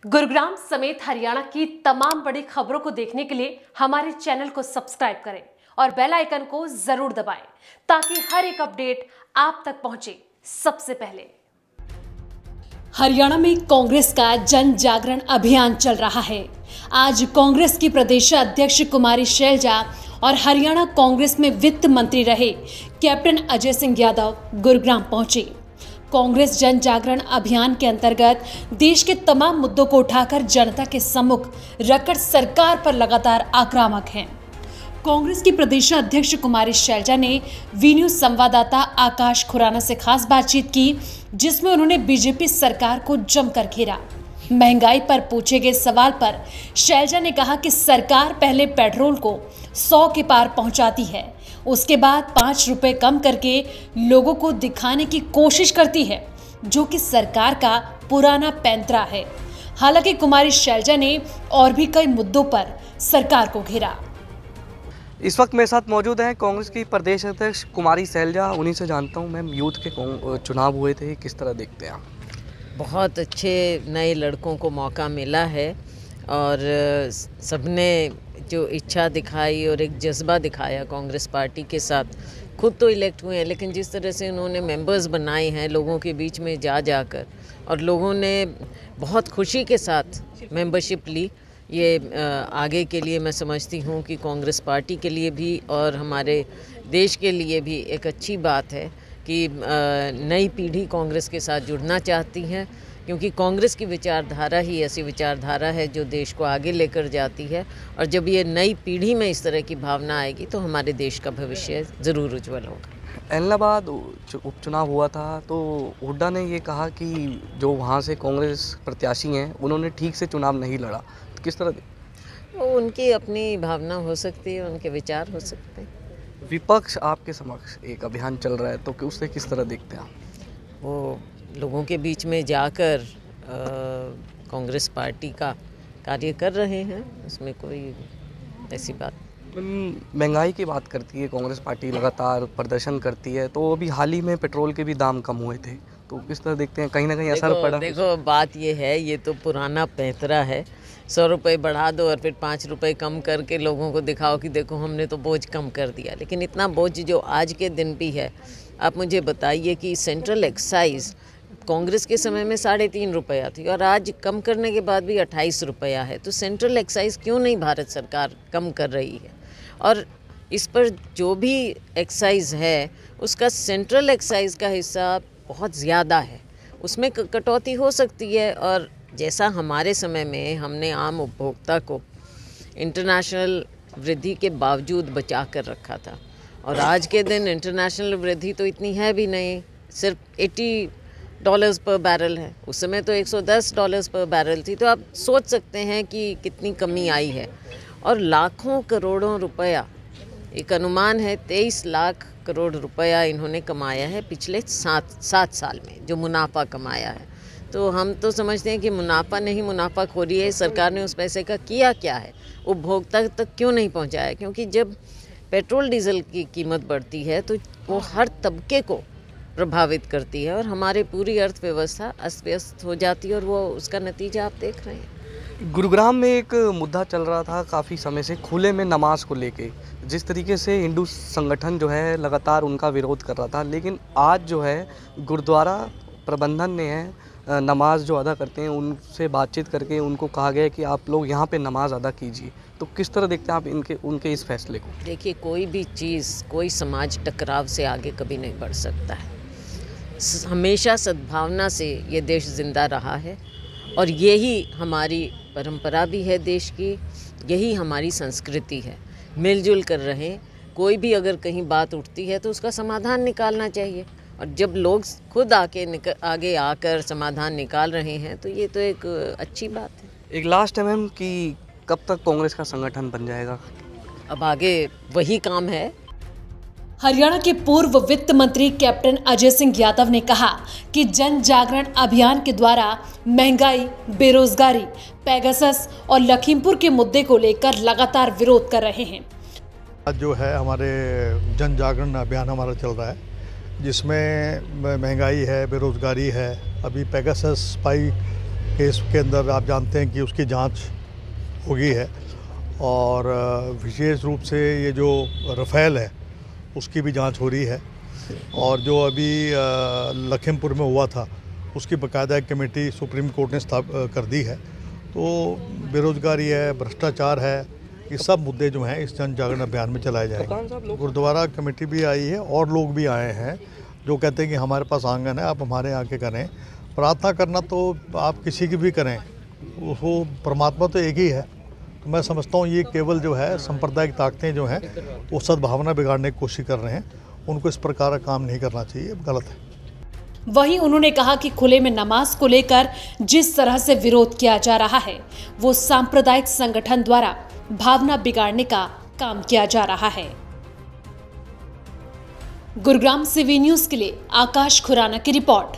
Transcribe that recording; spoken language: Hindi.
गुरुग्राम समेत हरियाणा की तमाम बड़ी खबरों को देखने के लिए हमारे चैनल को सब्सक्राइब करें और बेल आइकन को जरूर दबाएं ताकि हर एक अपडेट आप तक पहुंचे सबसे पहले। हरियाणा में कांग्रेस का जन जागरण अभियान चल रहा है। आज कांग्रेस की प्रदेश अध्यक्ष कुमारी शैलजा और हरियाणा कांग्रेस में वित्त मंत्री रहे कैप्टन अजय सिंह यादव गुरुग्राम पहुंचे। कांग्रेस जन जागरण अभियान के अंतर्गत देश के तमाम मुद्दों को उठाकर जनता के सम्मुख रखकर सरकार पर लगातार आक्रामक हैं। कांग्रेस की प्रदेश अध्यक्ष कुमारी शैलजा ने वी न्यूज संवाददाता आकाश खुराना से खास बातचीत की, जिसमें उन्होंने बीजेपी सरकार को जमकर घेरा। महंगाई पर पूछे गए सवाल पर शैलजा ने कहा कि सरकार पहले पेट्रोल को 100 के पार पहुंचाती है, उसके बाद 5 रुपए कम करके लोगों को दिखाने की कोशिश करती है, जो कि सरकार का पुराना पैंतरा है। हालांकि कुमारी शैलजा ने और भी कई मुद्दों पर सरकार को घेरा। इस वक्त मेरे साथ मौजूद हैं कांग्रेस की प्रदेश अध्यक्ष कुमारी शैलजा। उन्हीं से जानता हूं, मैम, यूथ के चुनाव हुए थे, किस तरह देखते हैं आप? बहुत अच्छे नए लड़कों को मौका मिला है और सबने जो इच्छा दिखाई और एक जज्बा दिखाया कांग्रेस पार्टी के साथ। खुद तो इलेक्ट हुए हैं, लेकिन जिस तरह से उन्होंने मेंबर्स बनाए हैं लोगों के बीच में जाकर, और लोगों ने बहुत खुशी के साथ मेंबरशिप ली, ये आगे के लिए मैं समझती हूँ कि कांग्रेस पार्टी के लिए भी और हमारे देश के लिए भी एक अच्छी बात है कि नई पीढ़ी कांग्रेस के साथ जुड़ना चाहती है, क्योंकि कांग्रेस की विचारधारा ही ऐसी विचारधारा है जो देश को आगे लेकर जाती है। और जब ये नई पीढ़ी में इस तरह की भावना आएगी तो हमारे देश का भविष्य ज़रूर उज्जवल होगा। एलनाबाद उपचुनाव हुआ था तो हुड्डा ने ये कहा कि जो वहाँ से कांग्रेस प्रत्याशी हैं उन्होंने ठीक से चुनाव नहीं लड़ा, तो किस तरह? वो उनकी अपनी भावना हो सकती है, उनके विचार हो सकते हैं। विपक्ष आपके समक्ष एक अभियान चल रहा है, तो उससे किस तरह देखते हैं आप? वो लोगों के बीच में जाकर कांग्रेस पार्टी का कार्य कर रहे हैं, उसमें कोई ऐसी बात। महंगाई की बात करती है कांग्रेस पार्टी, लगातार प्रदर्शन करती है, तो अभी हाल ही में पेट्रोल के भी दाम कम हुए थे, तो किस तरह देखते हैं? कहीं ना कहीं असर पड़ा? देखो बात ये है, ये तो पुराना पैंतरा है। 100 रुपये बढ़ा दो और फिर 5 रुपये कम करके लोगों को दिखाओ कि देखो हमने तो बोझ कम कर दिया। लेकिन इतना बोझ जो आज के दिन भी है, आप मुझे बताइए कि सेंट्रल एक्साइज कांग्रेस के समय में 3.5 रुपया थी और आज कम करने के बाद भी 28 रुपया है। तो सेंट्रल एक्साइज क्यों नहीं भारत सरकार कम कर रही है? और इस पर जो भी एक्साइज है उसका सेंट्रल एक्साइज का हिस्सा बहुत ज़्यादा है, उसमें कटौती हो सकती है। और जैसा हमारे समय में हमने आम उपभोक्ता को इंटरनेशनल वृद्धि के बावजूद बचा कर रखा था, और आज के दिन इंटरनेशनल वृद्धि तो इतनी है भी नहीं, सिर्फ $80 पर बैरल है। उस समय तो $110 पर बैरल थी। तो आप सोच सकते हैं कि कितनी कमी आई है। और लाखों करोड़ों रुपया, एक अनुमान है 23 लाख करोड़ रुपया इन्होंने कमाया है पिछले 7 साल में, जो मुनाफा कमाया है। तो हम तो समझते हैं कि मुनाफा नहीं, मुनाफाखोरी है। सरकार ने उस पैसे का किया क्या है, उपभोक्ता तक क्यों नहीं पहुंचाया? क्योंकि जब पेट्रोल डीजल की कीमत बढ़ती है तो वो हर तबके को प्रभावित करती है और हमारी पूरी अर्थव्यवस्था अस्त व्यस्त हो जाती है, और वो उसका नतीजा आप देख रहे हैं। गुरुग्राम में एक मुद्दा चल रहा था काफ़ी समय से, खुले में नमाज को लेके। जिस तरीके से हिंदू संगठन जो है लगातार उनका विरोध कर रहा था, लेकिन आज जो है गुरुद्वारा प्रबंधन ने है नमाज जो अदा करते हैं उनसे बातचीत करके उनको कहा गया कि आप लोग यहाँ पे नमाज अदा कीजिए। तो किस तरह देखते हैं आप उनके इस फैसले को? देखिए, कोई भी चीज़, कोई समाज टकराव से आगे कभी नहीं बढ़ सकता है। हमेशा सद्भावना से ये देश जिंदा रहा है, और यही हमारी परंपरा भी है देश की, यही हमारी संस्कृति है। मिलजुल कर रहें, कोई भी अगर कहीं बात उठती है तो उसका समाधान निकालना चाहिए, और जब लोग खुद आगे आकर समाधान निकाल रहे हैं तो ये तो एक अच्छी बात है। एक लास्ट टाइम कि कब तक कांग्रेस का संगठन बन जाएगा? अब आगे वही काम है। हरियाणा के पूर्व वित्त मंत्री कैप्टन अजय सिंह यादव ने कहा कि जन जागरण अभियान के द्वारा महंगाई, बेरोजगारी, पेगासस और लखीमपुर के मुद्दे को लेकर लगातार विरोध कर रहे हैं। आज जो है हमारे जन जागरण अभियान हमारा चल रहा है, जिसमें महंगाई है, बेरोजगारी है, अभी पेगासस स्पाई केस के अंदर आप जानते हैं कि उसकी जांच हो गई है और विशेष रूप से ये जो राफेल है उसकी भी जांच हो रही है और जो अभी लखीमपुर में हुआ था उसकी बाकायदा एक कमेटी सुप्रीम कोर्ट ने कर दी है। तो बेरोजगारी है, भ्रष्टाचार है, ये सब मुद्दे जो हैं इस जन जागरण अभियान में चलाए जाएंगे। गुरुद्वारा कमेटी भी आई है और लोग भी आए हैं जो कहते हैं कि हमारे पास आंगन है, आप हमारे यहाँ के करें। प्रार्थना करना तो आप किसी की भी करें, वो परमात्मा तो एक ही है। तो मैं समझता हूँ ये केवल जो है सांप्रदायिक ताकतें जो हैं वो सद्भावना बिगाड़ने की कोशिश कर रहे हैं, उनको इस प्रकार का काम नहीं करना चाहिए, गलत है। वहीं उन्होंने कहा कि खुले में नमाज को लेकर जिस तरह से विरोध किया जा रहा है वो सांप्रदायिक संगठन द्वारा भावना बिगाड़ने का काम किया जा रहा है। गुरुग्राम से वी न्यूज़ के लिए आकाश खुराना की रिपोर्ट।